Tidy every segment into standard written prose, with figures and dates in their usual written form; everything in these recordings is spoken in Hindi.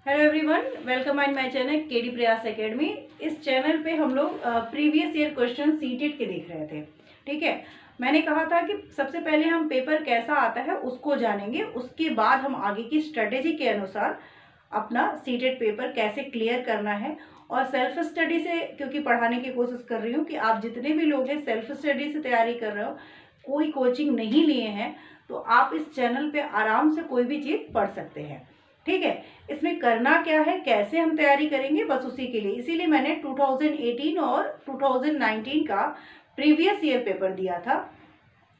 Hello everyone, welcome on my channel KD प्रयास एकेडमी। इस चैनल पे हम लोग प्रीवियस ईयर क्वेश्चन सीटेट के देख रहे थे। ठीक है, मैंने कहा था कि सबसे पहले हम पेपर कैसा आता है उसको जानेंगे, उसके बाद हम आगे की स्ट्रेटेजी के अनुसार अपना सीटेट पेपर कैसे क्लियर करना है। और सेल्फ स्टडी से क्योंकि पढ़ाने की कोशिश कर रही हूँ कि आप जितने भी लोग हैं सेल्फ स्टडी से तैयारी कर रहे हो, कोई कोचिंग नहीं लिए हैं, तो आप इस चैनल पे आराम से कोई भी चीज़ पढ़ सकते हैं। ठीक है, इसमें करना क्या है, कैसे हम तैयारी करेंगे, बस उसी के लिए, इसीलिए मैंने 2018 और 2019 का प्रीवियस ईयर पेपर दिया था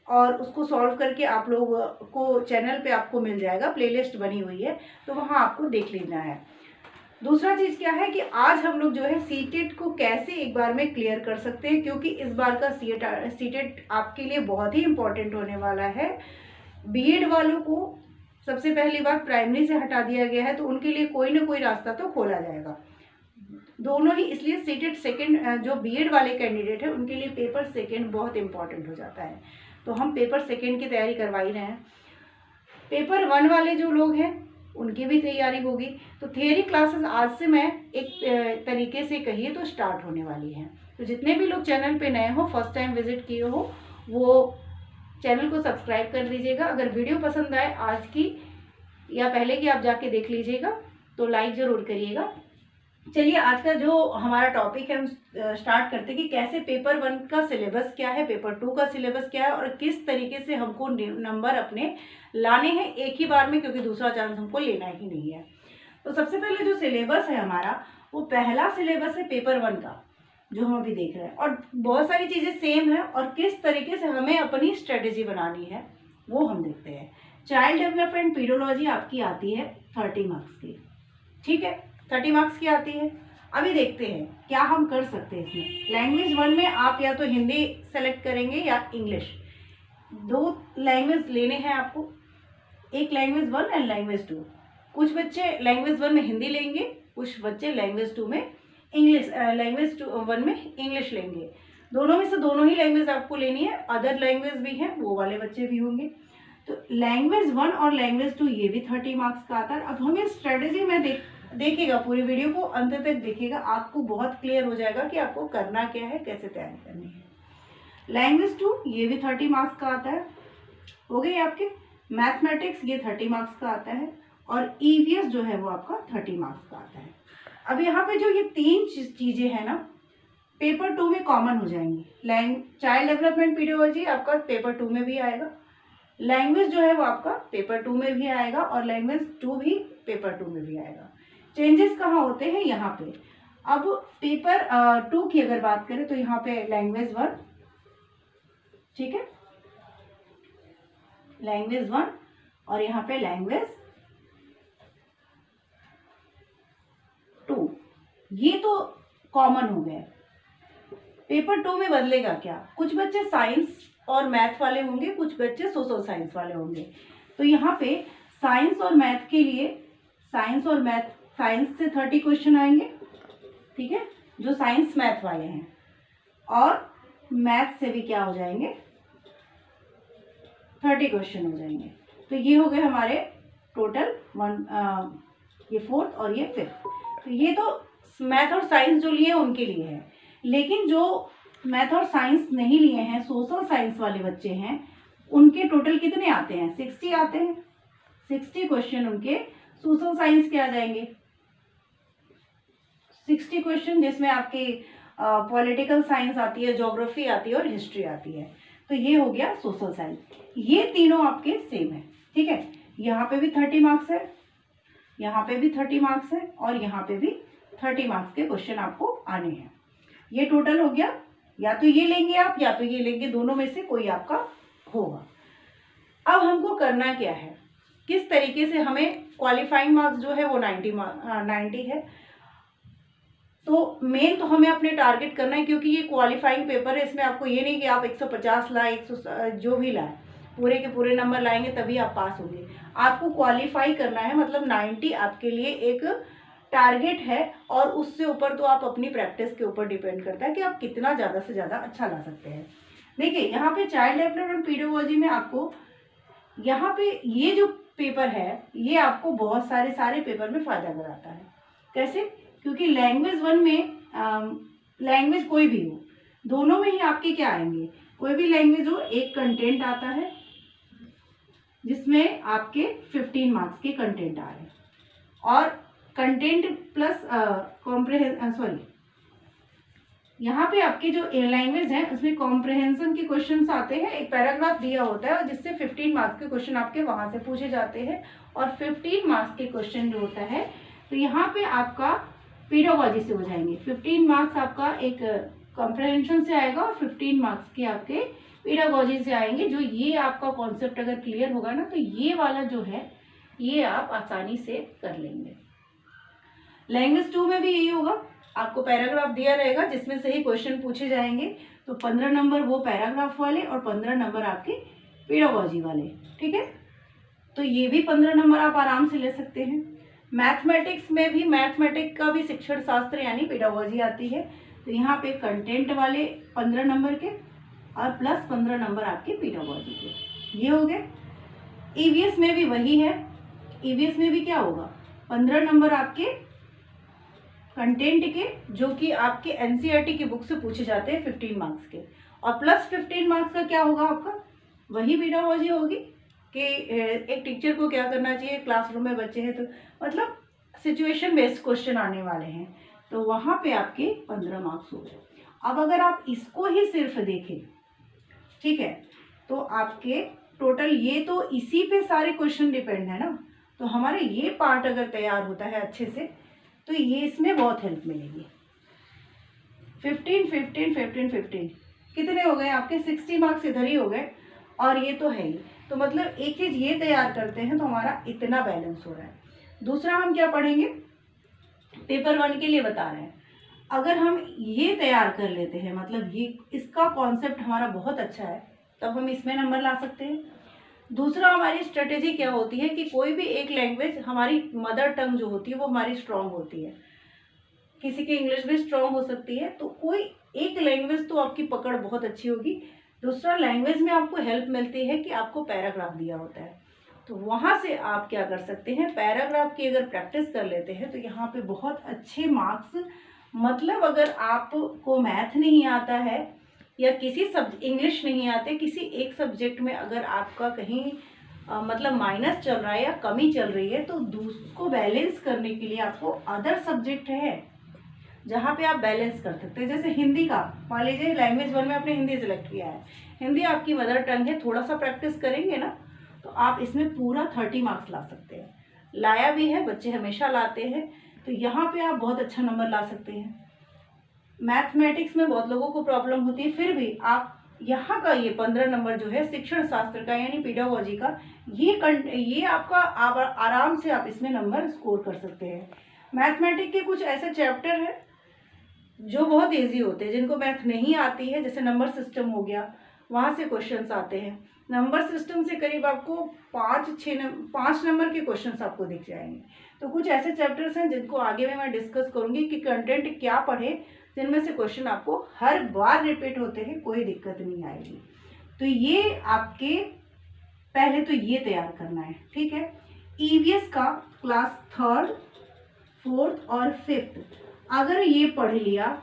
और उसको सॉल्व करके आप लोग को चैनल पे आपको मिल जाएगा, प्लेलिस्ट बनी हुई है, तो वहाँ आपको देख लेना है। दूसरा चीज़ क्या है कि आज हम लोग जो है सीटेट को कैसे एक बार में क्लियर कर सकते हैं, क्योंकि इस बार का सीटेट आपके लिए बहुत ही इम्पोर्टेंट होने वाला है। बीएड वालों को सबसे पहली बात प्राइमरी से हटा दिया गया है, तो उनके लिए कोई ना कोई रास्ता तो खोला जाएगा। दोनों ही, इसलिए सीटेट सेकंड जो बीएड वाले कैंडिडेट हैं उनके लिए पेपर सेकंड बहुत इंपॉर्टेंट हो जाता है, तो हम पेपर सेकंड की तैयारी करवा ही रहे हैं। पेपर वन वाले जो लोग हैं उनकी भी तैयारी होगी। तो थियरी क्लासेस आज से मैं एक तरीके से कहिए तो स्टार्ट होने वाली हैं। तो जितने भी लोग चैनल पे नए हो, फर्स्ट टाइम विजिट किए हो, वो चैनल को सब्सक्राइब कर दीजिएगा। अगर वीडियो पसंद आए आज की या पहले की, आप जाके देख लीजिएगा, तो लाइक ज़रूर करिएगा। चलिए, आज का जो हमारा टॉपिक है हम स्टार्ट करते हैं कि कैसे पेपर वन का सिलेबस क्या है, पेपर टू का सिलेबस क्या है और किस तरीके से हमको नंबर अपने लाने हैं एक ही बार में, क्योंकि दूसरा चांस हमको लेना ही नहीं है। तो सबसे पहले जो सिलेबस है हमारा, वो पहला सिलेबस है पेपर वन का, जो हम अभी देख रहे हैं, और बहुत सारी चीज़ें सेम है और किस तरीके से हमें अपनी स्ट्रेटेजी बनानी है वो हम देखते हैं। चाइल्ड डेवलपमेंट पीडियोलॉजी आपकी आती है 30 मार्क्स की। ठीक है, 30 मार्क्स की आती है। अभी देखते हैं क्या हम कर सकते हैं इसमें। लैंग्वेज वन में आप या तो हिंदी सेलेक्ट करेंगे या इंग्लिश, दो लैंग्वेज लेने हैं आपको, एक language one and language two. कुछ बच्चे लैंग्वेज वन में हिंदी लेंगे, कुछ बच्चे लैंग्वेज टू में इंग्लिश, लैंग्वेज वन में इंग्लिश लेंगे। दोनों में से दोनों ही लैंग्वेज आपको लेनी है, अदर लैंग्वेज भी हैं वो वाले बच्चे भी होंगे। तो लैंग्वेज वन और लैंग्वेज टू ये भी 30 मार्क्स का आता है। अब हमें स्ट्रेटेजी में देखिएगा, पूरी वीडियो को अंत तक देखिएगा, आपको बहुत क्लियर हो जाएगा कि आपको करना क्या है, कैसे तैयारी करनी है। लैंग्वेज टू ये भी 30 मार्क्स का आता है, हो गई आपके। मैथमेटिक्स ये 30 मार्क्स का आता है और ईवीएस जो है वो आपका 30 मार्क्स का आता है। अब यहाँ पे जो ये तीन चीज़ें हैं ना, पेपर टू में कॉमन हो जाएंगी। चाइल्ड डेवलपमेंट पीडियोलॉजी आपका पेपर टू में भी आएगा, लैंग्वेज जो है वो आपका पेपर टू में भी आएगा और लैंग्वेज टू भी पेपर टू में भी आएगा। चेंजेस कहाँ होते हैं यहाँ पे। अब पेपर टू की अगर बात करें तो यहाँ पे लैंग्वेज वन, ठीक है, लैंग्वेज वन, और यहाँ पे लैंग्वेज टू, ये तो कॉमन हो गया। पेपर टू में बदलेगा क्या, कुछ बच्चे साइंस और मैथ वाले होंगे, कुछ बच्चे सोशल साइंस वाले होंगे। तो यहाँ पे साइंस और मैथ के लिए, साइंस और मैथ, साइंस से 30 क्वेश्चन आएंगे, ठीक है, जो साइंस मैथ वाले हैं, और मैथ से भी क्या हो जाएंगे, 30 क्वेश्चन हो जाएंगे। तो ये हो गए हमारे टोटल ये फोर्थ और ये फिफ्थ। तो ये तो मैथ और साइंस जो लिए उनके लिए है, लेकिन जो मैथ और साइंस नहीं लिए हैं, सोशल साइंस वाले बच्चे हैं, उनके टोटल कितने आते हैं, 60 आते हैं। 60 क्वेश्चन उनके सोशल साइंस के आ जाएंगे, 60 क्वेश्चन, जिसमें आपकी पॉलिटिकल साइंस आती है, ज्योग्राफी आती है और हिस्ट्री आती है। तो ये हो गया सोशल साइंस। ये तीनों आपके सेम है, ठीक है। यहाँ पे भी 30 मार्क्स है, यहाँ पे भी 30 मार्क्स है और यहाँ पे भी 30 मार्क्स के क्वेश्चन आपको आने हैं। ये टोटल हो गया, या तो ये लेंगे आप या तो ये लेंगे, दोनों में से कोई आपका होगा। अब हमको करना क्या है, किस तरीके से हमें क्वालिफाइंग मार्क्स जो है वो 90 है। तो मेन तो हमें अपने टारगेट करना है, क्योंकि ये क्वालिफाइंग पेपर है, इसमें आपको ये नहीं कि आप 150 लाए, 100 जो भी लाए, पूरे के पूरे नंबर लाएंगे तभी आप पास होंगे। आपको क्वालिफाई करना है, मतलब 90 आपके लिए एक टारगेट है, और उससे ऊपर तो आप अपनी प्रैक्टिस के ऊपर डिपेंड करता है कि आप कितना ज़्यादा से ज़्यादा अच्छा ला सकते हैं। देखिए, यहाँ पे चाइल्ड डेवलपमेंट पीडियोलॉजी में आपको यहाँ पे ये जो पेपर है ये आपको बहुत सारे पेपर में फ़ायदा कराता है। कैसे? क्योंकि लैंग्वेज 1 में लैंग्वेज कोई भी हो, दोनों में ही आपके क्या आएंगे, कोई भी लैंग्वेज हो, एक कंटेंट आता है जिसमें आपके 15 मार्क्स के कंटेंट आ रहे हैं, और कंटेंट प्लस यहाँ पे आपकी जो लैंग्वेज है उसमें कॉम्प्रहेंशन के क्वेश्चंस आते हैं। एक पैराग्राफ दिया होता है और जिससे 15 मार्क्स के क्वेश्चन आपके वहाँ से पूछे जाते हैं, और 15 मार्क्स के क्वेश्चन जो होता है तो यहाँ पे आपका पेडागोजी से हो जाएंगे। 15 मार्क्स आपका एक कॉम्प्रहेंशन से आएगा और 15 मार्क्स के आपके पेडागोजी से आएंगे। जो ये आपका कॉन्सेप्ट अगर क्लियर होगा ना तो ये वाला जो है ये आप आसानी से कर लेंगे। लैंग्वेज 2 में भी यही होगा, आपको पैराग्राफ दिया रहेगा जिसमें से ही क्वेश्चन पूछे जाएंगे, तो 15 नंबर वो पैराग्राफ वाले और 15 नंबर आपके पेडागोजी वाले। ठीक है, तो ये भी 15 नंबर आप आराम से ले सकते हैं। मैथमेटिक्स में भी, मैथमेटिक्स का भी शिक्षण शास्त्र यानी पेडागोजी आती है, तो यहाँ पे कंटेंट वाले 15 नंबर के और प्लस 15 नंबर आपके पेडागोजी के, ये हो गए। ईवीएस में भी वही है, ईवीएस में भी क्या होगा, 15 नंबर आपके कंटेंट के जो कि आपके एनसीईआरटी की बुक से पूछे जाते हैं 15 मार्क्स के, और प्लस 15 मार्क्स का क्या होगा आपका, वही पेडागोजी होगी कि एक टीचर को क्या करना चाहिए, क्लासरूम में बच्चे हैं तो मतलब सिचुएशन बेस्ड क्वेश्चन आने वाले हैं, तो वहाँ पे आपके 15 मार्क्स हो गए। अब अगर आप इसको ही सिर्फ देखें, ठीक है, तो आपके टोटल ये तो इसी पे सारे क्वेश्चन डिपेंड है ना, तो हमारे ये पार्ट अगर तैयार होता है अच्छे से तो ये इसमें बहुत हेल्प मिलेगी। 15 कितने हो गए आपके, 60 मार्क्स इधर ही हो गए, और ये तो है ही, तो मतलब एक चीज़ ये तैयार करते हैं तो हमारा इतना बैलेंस हो रहा है। दूसरा हम क्या पढ़ेंगे, पेपर 1 के लिए बता रहे हैं, अगर हम ये तैयार कर लेते हैं, मतलब ये इसका कॉन्सेप्ट हमारा बहुत अच्छा है, तब हम इसमें नंबर ला सकते हैं। दूसरा हमारी स्ट्रेटेजी क्या होती है कि कोई भी एक लैंग्वेज, हमारी मदर टंग जो होती है वो हमारी स्ट्रांग होती है, किसी की इंग्लिश भी स्ट्रांग हो सकती है, तो कोई एक लैंग्वेज तो आपकी पकड़ बहुत अच्छी होगी। दूसरा लैंग्वेज में आपको हेल्प मिलती है कि आपको पैराग्राफ दिया होता है, तो वहाँ से आप क्या कर सकते हैं, पैराग्राफ की अगर प्रैक्टिस कर लेते हैं तो यहाँ पे बहुत अच्छे मार्क्स, मतलब अगर आपको मैथ नहीं आता है या किसी इंग्लिश नहीं आते, किसी एक सब्जेक्ट में अगर आपका कहीं मतलब माइनस चल रहा है या कमी चल रही है, तो उसको बैलेंस करने के लिए आपको अदर सब्जेक्ट है जहाँ पे आप बैलेंस कर सकते हैं। जैसे हिंदी का, मान लीजिए लैंग्वेज 1 में आपने हिंदी सेलेक्ट किया है, हिंदी आपकी मदर टंग है, थोड़ा सा प्रैक्टिस करेंगे ना तो आप इसमें पूरा 30 मार्क्स ला सकते हैं। लाया भी है, बच्चे हमेशा लाते हैं, तो यहाँ पे आप बहुत अच्छा नंबर ला सकते हैं। मैथमेटिक्स में बहुत लोगों को प्रॉब्लम होती है, फिर भी आप यहाँ का ये 15 नंबर जो है शिक्षण शास्त्र का यानी पेडागोजी का, ये आपका आराम से आप इसमें नंबर स्कोर कर सकते हैं। मैथमेटिक्स के कुछ ऐसे चैप्टर हैं जो बहुत इजी होते हैं, जिनको मैथ नहीं आती है, जैसे नंबर सिस्टम हो गया, वहाँ से क्वेश्चंस आते हैं। नंबर सिस्टम से करीब आपको 5 नंबर के क्वेश्चंस आपको दिख जाएंगे। तो कुछ ऐसे चैप्टर्स हैं जिनको आगे में मैं डिस्कस करूँगी कि कंटेंट क्या पढ़े, जिनमें से क्वेश्चन आपको हर बार रिपीट होते हैं, कोई दिक्कत नहीं आएगी। तो ये आपके पहले तो ये तैयार करना है, ठीक है। ईवीएस का क्लास 3rd, 4th और 5th अगर ये पढ़ लिया,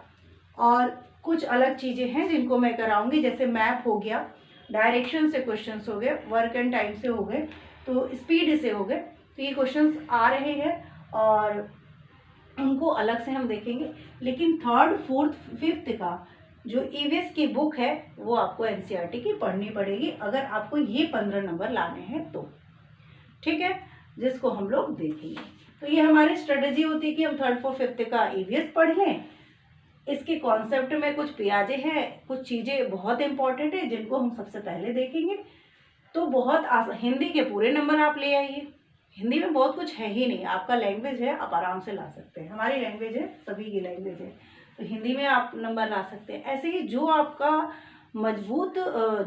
और कुछ अलग चीज़ें हैं जिनको मैं कराऊंगी, जैसे मैप हो गया, डायरेक्शन से क्वेश्चंस हो गए, वर्क एंड टाइम से हो गए, तो स्पीड से हो गए, तो ये क्वेश्चंस आ रहे हैं और उनको अलग से हम देखेंगे। लेकिन 3rd, 4th, 5th का जो ईवीएस की बुक है वो आपको एनसीईआरटी की पढ़नी पड़ेगी अगर आपको ये 15 नंबर लाने हैं तो, ठीक है, जिसको हम लोग देखेंगे। तो ये हमारी स्ट्रेटेजी होती है कि हम 3rd, 4th, 5th का ईवीएस पढ़ लें। इसके कॉन्सेप्ट में कुछ प्याजे हैं, कुछ चीज़ें बहुत इंपॉर्टेंट है जिनको हम सबसे पहले देखेंगे। तो बहुत हिंदी के पूरे नंबर आप ले आइए, हिंदी में बहुत कुछ है ही नहीं, आपका लैंग्वेज है, आप आराम से ला सकते हैं, हमारी लैंग्वेज है, सभी की लैंग्वेज है, तो हिंदी में आप नंबर ला सकते हैं। ऐसे ही जो आपका मजबूत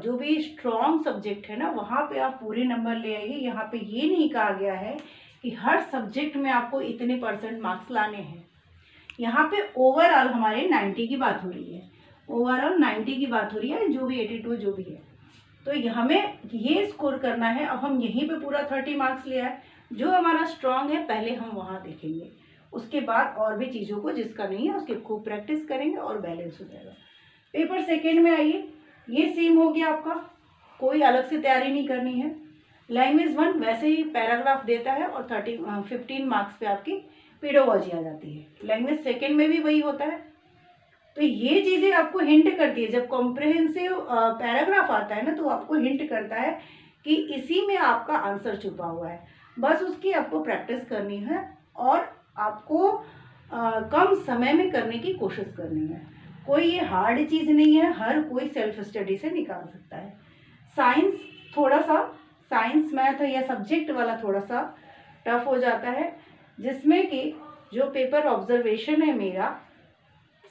जो भी स्ट्रॉन्ग सब्जेक्ट है ना, वहाँ पे आप पूरे नंबर ले आइए। यहाँ पे ये नहीं कहा गया है कि हर सब्जेक्ट में आपको इतने % मार्क्स लाने हैं, यहाँ पे ओवरऑल हमारे 90 की बात हो रही है, ओवरऑल 90 की बात हो रही है, जो भी 82 जो भी है, तो हमें ये स्कोर करना है। अब हम यहीं पे पूरा 30 मार्क्स लिया है, जो हमारा स्ट्रांग है पहले हम वहाँ देखेंगे, उसके बाद और भी चीज़ों को जिसका नहीं है उसकी खूब प्रैक्टिस करेंगे और बैलेंस हो जाएगा। पेपर सेकेंड में आइए, ये सेम हो गया आपका, कोई अलग से तैयारी नहीं करनी है। लैंग्वेज 1 वैसे ही पैराग्राफ देता है और 15 मार्क्स पे आपकी पेडोलॉजी आ जाती है। लैंग्वेज सेकेंड में भी वही होता है। तो ये चीज़ें आपको हिंट करती है, जब कॉम्प्रिहेंसिव पैराग्राफ आता है ना तो आपको हिंट करता है कि इसी में आपका आंसर छुपा हुआ है। बस उसकी आपको प्रैक्टिस करनी है और आपको कम समय में करने की कोशिश करनी है। कोई ये हार्ड चीज़ नहीं है, हर कोई सेल्फ स्टडी से निकाल सकता है। साइंस थोड़ा सा, साइंस मैथ या सब्जेक्ट वाला थोड़ा सा टफ हो जाता है, जिसमें कि जो पेपर ऑब्जर्वेशन है मेरा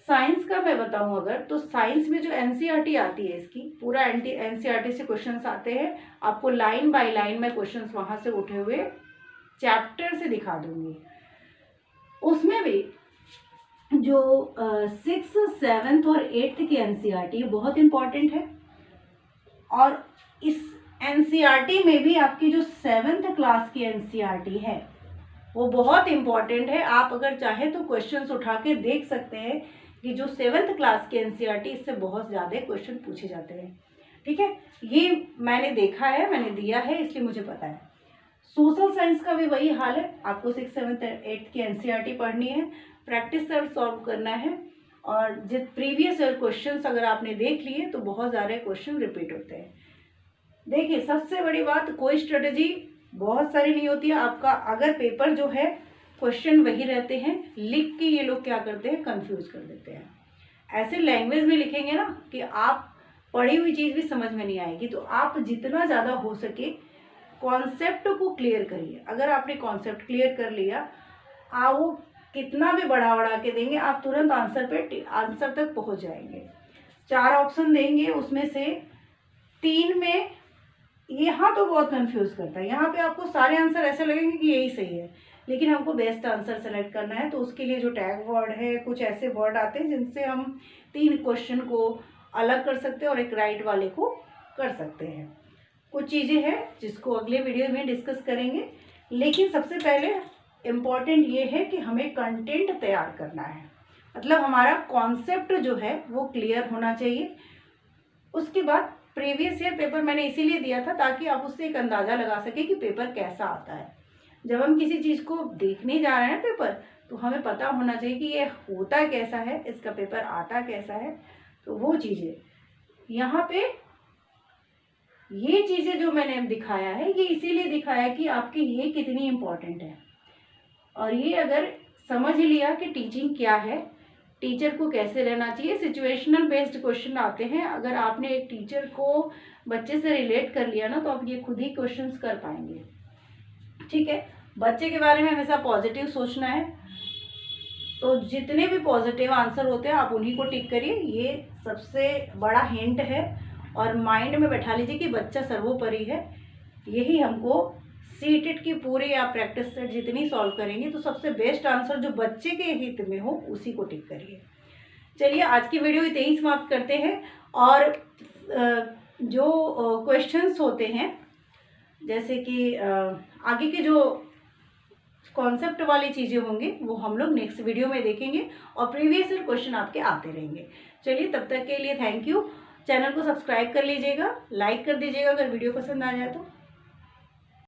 साइंस का मैं बताऊं अगर, तो साइंस में जो एनसीईआरटी आती है इसकी पूरा एनसीईआरटी से क्वेश्चंस आते हैं। आपको लाइन बाय लाइन में क्वेश्चंस वहां से उठे हुए चैप्टर से दिखा दूंगी। उसमें भी जो 6th 7th और 8th की एनसीईआरटी बहुत इंपॉर्टेंट है। और इस एनसीईआरटी में भी आपकी जो 7th क्लास की एनसीईआरटी है वो बहुत इंपॉर्टेंट है। आप अगर चाहे तो क्वेश्चंस उठा के देख सकते हैं कि जो 7th क्लास की एनसीईआरटी, इससे बहुत ज़्यादा क्वेश्चन पूछे जाते हैं। ठीक है, ये मैंने देखा है, मैंने दिया है, इसलिए मुझे पता है। सोशल साइंस का भी वही हाल है, आपको 6th 7th 8th की एनसीईआरटी पढ़नी है, प्रैक्टिस कर सॉल्व करना है। और जो प्रीवियस ईयर क्वेश्चंस अगर आपने देख लिए तो बहुत सारे क्वेश्चन रिपीट होते हैं। देखिए सबसे बड़ी बात, कोई स्ट्रेटजी बहुत सारी नहीं होती है। आपका अगर पेपर जो है क्वेश्चन वही रहते हैं, लिख के ये लोग क्या करते हैं कंफ्यूज कर देते हैं। ऐसे लैंग्वेज में लिखेंगे ना कि आप पढ़ी हुई चीज़ भी समझ में नहीं आएगी। तो आप जितना ज़्यादा हो सके कॉन्सेप्ट को क्लियर करिए। अगर आपने कॉन्सेप्ट क्लियर कर लिया, आप वो कितना भी बढ़ा के देंगे, आप तुरंत आंसर तक पहुंच जाएंगे। 4 ऑप्शन देंगे, उसमें से 3 में यहाँ तो बहुत कंफ्यूज करता है। यहाँ पे आपको सारे आंसर ऐसे लगेंगे कि यही सही है, लेकिन हमको बेस्ट आंसर सेलेक्ट करना है। तो उसके लिए जो टैग वर्ड है, कुछ ऐसे वर्ड आते हैं जिनसे हम 3 क्वेश्चन को अलग कर सकते हैं और एक राइट वाले को कर सकते हैं। कुछ चीज़ें हैं जिसको अगले वीडियो में डिस्कस करेंगे, लेकिन सबसे पहले इम्पॉर्टेंट ये है कि हमें कंटेंट तैयार करना है। मतलब हमारा कॉन्सेप्ट जो है वो क्लियर होना चाहिए। उसके बाद प्रीवियस ईयर पेपर मैंने इसीलिए दिया था ताकि आप उससे एक अंदाज़ा लगा सकें कि पेपर कैसा आता है। जब हम किसी चीज़ को देखने जा रहे हैं पेपर, तो हमें पता होना चाहिए कि ये होता कैसा है, इसका पेपर आता कैसा है। तो वो चीज़ें यहाँ पे, ये चीज़ें जो मैंने दिखाया है ये इसीलिए दिखाया कि आपकी ये कितनी इम्पोर्टेंट है। और ये अगर समझ लिया कि टीचिंग क्या है, टीचर को कैसे रहना चाहिए, सिचुएशनल बेस्ड क्वेश्चन आते हैं। अगर आपने एक टीचर को बच्चे से रिलेट कर लिया ना, तो आप ये खुद ही क्वेश्चंस कर पाएंगे। ठीक है, बच्चे के बारे में हमेशा पॉजिटिव सोचना है। तो जितने भी पॉजिटिव आंसर होते हैं आप उन्हीं को टिक करिए, ये सबसे बड़ा हिंट है। और माइंड में बैठा लीजिए कि बच्चा सर्वोपरि है। यही हमको सीटेट की पूरी आप प्रैक्टिस सेट जितनी सॉल्व करेंगे तो सबसे बेस्ट आंसर जो बच्चे के हित में हो उसी को टिक करिए। चलिए आज की वीडियो इतने ही समाप्त करते हैं। और जो क्वेश्चंस होते हैं, जैसे कि आगे के जो कॉन्सेप्ट वाली चीज़ें होंगी वो हम लोग नेक्स्ट वीडियो में देखेंगे और प्रीवियस ईयर क्वेश्चन आपके आते रहेंगे। चलिए तब तक के लिए थैंक यू। चैनल को सब्सक्राइब कर लीजिएगा, लाइक कर दीजिएगा अगर वीडियो पसंद आ जाए तो।